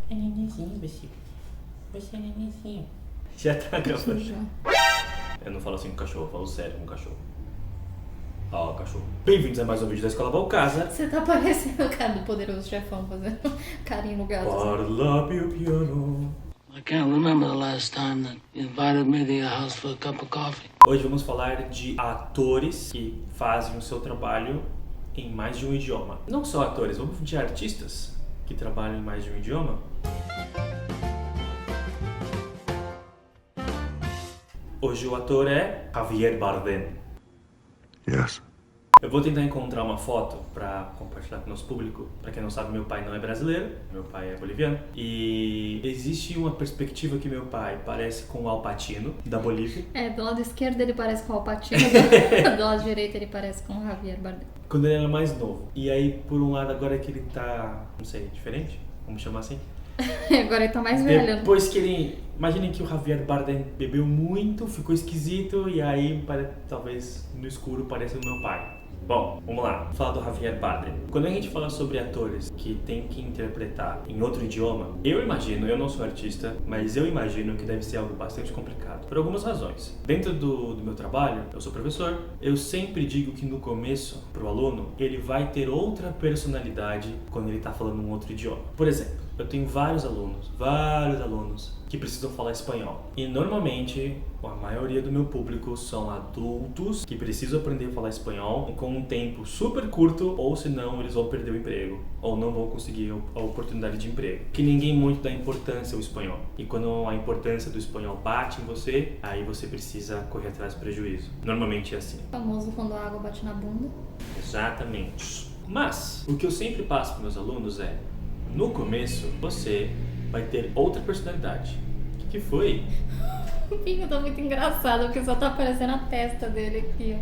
É nenenzinho, Bessie. Você é nenenzinho. Já tá gravando. Eu não falo assim com o cachorro, eu falo sério com o cachorro. Ó, cachorro. Bem-vindos a mais um vídeo da Escola Valcasa. Você tá parecendo o cara do Poderoso Chefão fazendo carinho no gato. Parla più piano. I can't remember the last time that you invited me to your house for a cup of coffee. Hoje vamos falar de atores que fazem o seu trabalho em mais de um idioma. Não só atores, vamos de artistas que trabalham em mais de um idioma. Hoje o ator é Javier Bardem. Yes. Eu vou tentar encontrar uma foto para compartilhar com o nosso público. Para quem não sabe, meu pai não é brasileiro, meu pai é boliviano. E existe uma perspectiva que meu pai parece com o Al Pacino, da Bolívia. Do lado esquerdo ele parece com o Al Pacino, do lado direito ele parece com o Javier Bardem. Quando ele era mais novo. E aí, por um lado, agora que ele tá, não sei, diferente? Vamos chamar assim? Agora ele tá mais velho. Depois que ele... Imaginem que o Javier Bardem bebeu muito, ficou esquisito e aí, talvez no escuro, parece o meu pai. Bom, vamos lá, vamos falar do Javier Bardem. Quando a gente fala sobre atores que tem que interpretar em outro idioma, eu imagino, eu não sou artista, mas eu imagino que deve ser algo bastante complicado, por algumas razões. Dentro do meu trabalho, eu sou professor, eu sempre digo que no começo, para o aluno, ele vai ter outra personalidade quando ele está falando um outro idioma. Por exemplo, eu tenho vários alunos que precisam falar espanhol. E normalmente, a maioria do meu público são adultos que precisam aprender a falar espanhol com um tempo super curto, ou senão eles vão perder o emprego, ou não vão conseguir a oportunidade de emprego. Que ninguém muito dá importância ao espanhol. E quando a importância do espanhol bate em você, aí você precisa correr atrás do prejuízo. Normalmente é assim. Famoso quando a água bate na bunda. Exatamente. Mas, o que eu sempre passo para meus alunos é: no começo, você vai ter outra personalidade. O que foi? O Pinho tá muito engraçado, porque só tá aparecendo a testa dele aqui, ó.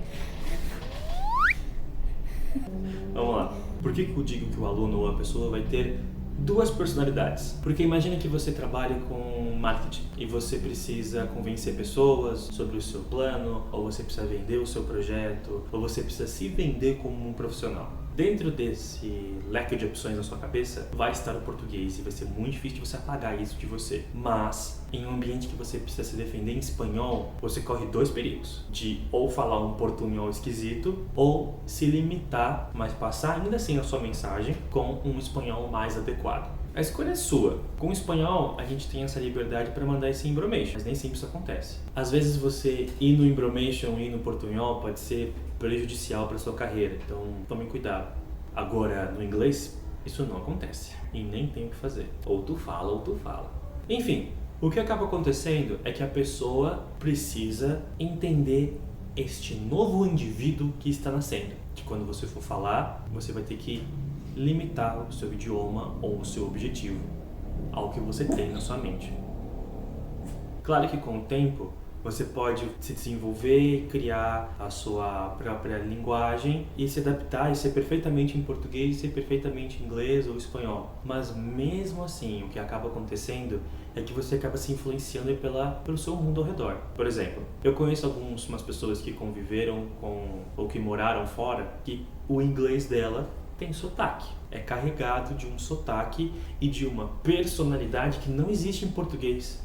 Vamos lá. Por que eu digo que o aluno ou a pessoa vai ter duas personalidades? Porque imagine que você trabalha com marketing e você precisa convencer pessoas sobre o seu plano, ou você precisa vender o seu projeto, ou você precisa se vender como um profissional. Dentro desse leque de opções na sua cabeça, vai estar o português e vai ser muito difícil de você apagar isso de você. Mas, em um ambiente que você precisa se defender em espanhol, você corre dois perigos. De ou falar um portunhol esquisito, ou se limitar, mas passar ainda assim a sua mensagem com um espanhol mais adequado. A escolha é sua. Com o espanhol, a gente tem essa liberdade para mandar esse embromation, mas nem sempre isso acontece. Às vezes você ir no embromation e ir no portunhol pode ser prejudicial para sua carreira, então tome cuidado. Agora, no inglês, isso não acontece e nem tem o que fazer. Ou tu fala ou tu fala. Enfim, o que acaba acontecendo é que a pessoa precisa entender este novo indivíduo que está nascendo. Que quando você for falar, você vai ter que limitar o seu idioma ou o seu objetivo ao que você tem na sua mente. Claro que com o tempo você pode se desenvolver, criar a sua própria linguagem e se adaptar e ser perfeitamente em português, ser perfeitamente em inglês ou espanhol. Mas mesmo assim, o que acaba acontecendo é que você acaba se influenciando pelo seu mundo ao redor. Por exemplo, eu conheço umas pessoas que conviveram com ou que moraram fora, que o inglês dela tem sotaque, é carregado de um sotaque e de uma personalidade que não existe em português.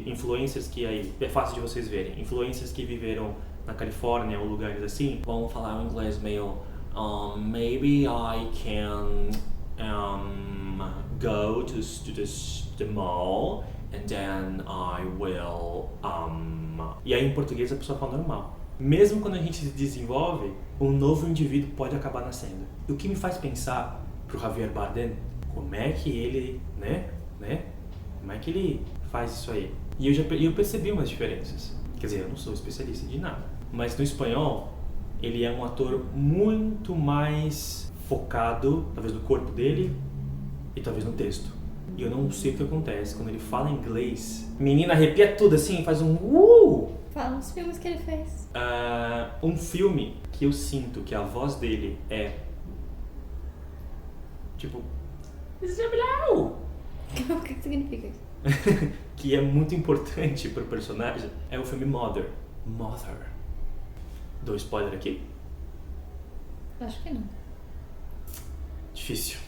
Influencers que aí, é fácil de vocês verem, influencers que viveram na Califórnia ou lugares assim, vão falar um inglês meio maybe I can go to the mall and then I will E aí em português a pessoa fala normal. Mesmo quando a gente se desenvolve, um novo indivíduo pode acabar nascendo. O que me faz pensar pro Javier Bardem, como é que ele, como é que ele faz isso aí? E eu percebi umas diferenças. Quer dizer, eu não sou especialista de nada. Mas no espanhol, ele é um ator muito mais focado, talvez no corpo dele e talvez no texto. E eu não sei o que acontece quando ele fala inglês. Menina, arrepia tudo assim, faz um Fala os filmes que ele fez. Um filme que eu sinto que a voz dele é tipo O que significa isso? que é muito importante pro personagem é o filme Mother. Dou spoiler aqui? Acho que não. Difícil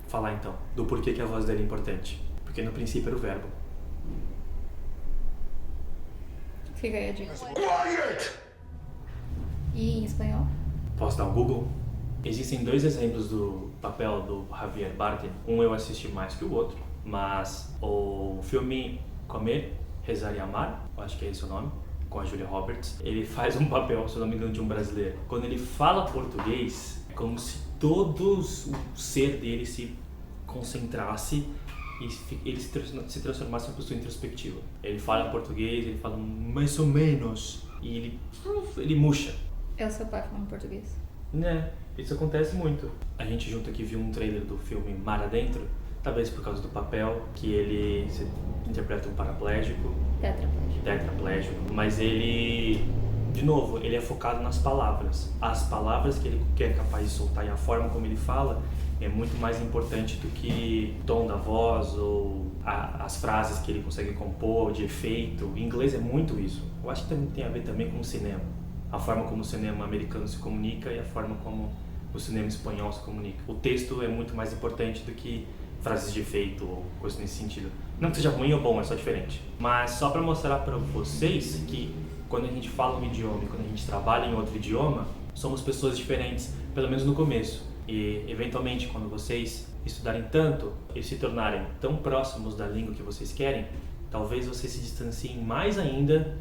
falar então do porquê que a voz dele é importante. porque no princípio era o verbo. Fica aí a dica. E em espanhol? Posso dar um Google? Existem 2 exemplos do papel do Javier Bardem. Um eu assisti mais que o outro, mas o filme Comer, Rezar e Amar, eu acho que é esse o nome, com a Julia Roberts, ele faz um papel, se não me engano, de um brasileiro. Quando ele fala português, é como se todo o ser dele se concentrasse e ele se transformasse em uma pessoa introspectiva. Ele fala português, ele fala mais ou menos, e ele murcha. É o seu pai falando português? Né, isso acontece muito. A gente junto aqui viu um trailer do filme Mar Adentro, talvez por causa do papel, que ele interpreta um paraplégico. Tetraplégico. Mas ele, de novo, ele é focado nas palavras. As palavras que ele é capaz de soltar e a forma como ele fala é muito mais importante do que o tom da voz ou as frases que ele consegue compor, de efeito. Em inglês é muito isso. Eu acho que tem a ver também com o cinema. A forma como o cinema americano se comunica e a forma como o cinema espanhol se comunica. O texto é muito mais importante do que frases de efeito ou coisa nesse sentido. Não que seja ruim ou bom, é só diferente. Mas só para mostrar para vocês que quando a gente fala um idioma e quando a gente trabalha em outro idioma, somos pessoas diferentes, pelo menos no começo. E eventualmente, quando vocês estudarem tanto e se tornarem tão próximos da língua que vocês querem, talvez vocês se distanciem mais ainda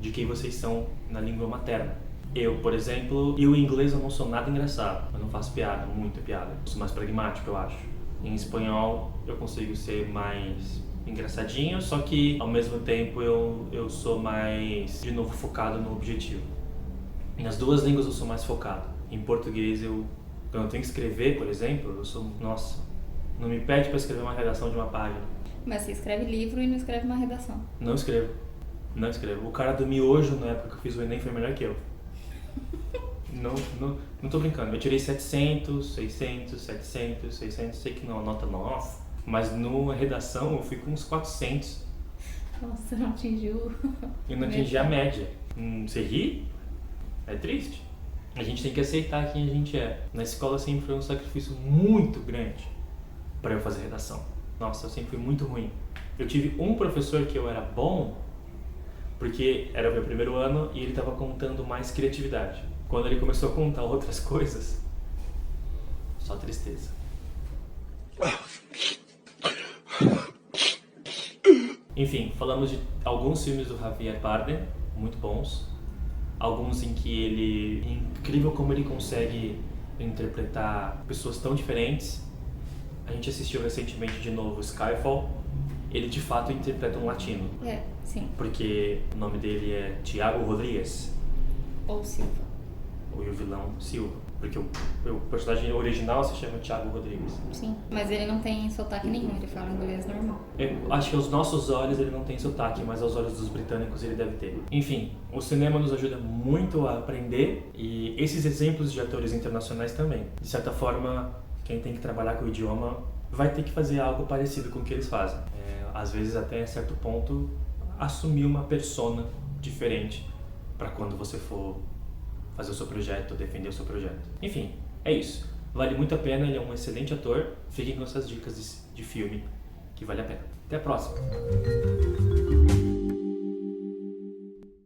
de quem vocês são na língua materna. Eu, por exemplo, em inglês eu não sou nada engraçado, eu não faço piada, muita piada. Eu sou mais pragmático, eu acho. Em espanhol eu consigo ser mais engraçadinho, só que ao mesmo tempo eu sou mais, de novo, focado no objetivo. Nas 2 línguas eu sou mais focado. Em português quando eu tenho que escrever, por exemplo, eu sou, nossa, não me pede para escrever uma redação de uma página. Mas você escreve livro e não escreve uma redação. Não escrevo. O cara do miojo, na época que eu fiz o Enem, foi melhor que eu. Não tô brincando. Eu tirei 700, 600, 700, 600. Sei que não é uma nota nossa, mas numa redação eu fui com uns 400. Nossa, não atingiu. Eu não atingi a média. Você ri? É triste. A gente tem que aceitar quem a gente é. Na escola sempre foi um sacrifício muito grande para eu fazer redação. Nossa, eu sempre fui muito ruim. Eu tive um professor que eu era bom, porque era o meu primeiro ano e ele estava contando mais criatividade. Quando ele começou a contar outras coisas, só tristeza. Enfim, falamos de alguns filmes do Javier Bardem, muito bons. Alguns em que ele... É incrível como ele consegue interpretar pessoas tão diferentes. A gente assistiu recentemente de novo Skyfall. Ele de fato interpreta um latino. É, sim. Porque o nome dele é Thiago Rodrigues. Ou Silva. E o vilão Silva. Porque o personagem original se chama Thiago Rodrigues. Sim, mas ele não tem sotaque nenhum, ele fala inglês normal. Eu acho que aos nossos olhos ele não tem sotaque, mas aos olhos dos britânicos ele deve ter. Enfim, o cinema nos ajuda muito a aprender e esses exemplos de atores internacionais também. De certa forma, quem tem que trabalhar com o idioma vai ter que fazer algo parecido com o que eles fazem. Às vezes, até a certo ponto, assumir uma persona diferente para quando você for fazer o seu projeto, defender o seu projeto. Enfim, é isso. Vale muito a pena, ele é um excelente ator. Fiquem com essas dicas de filme, que vale a pena. Até a próxima!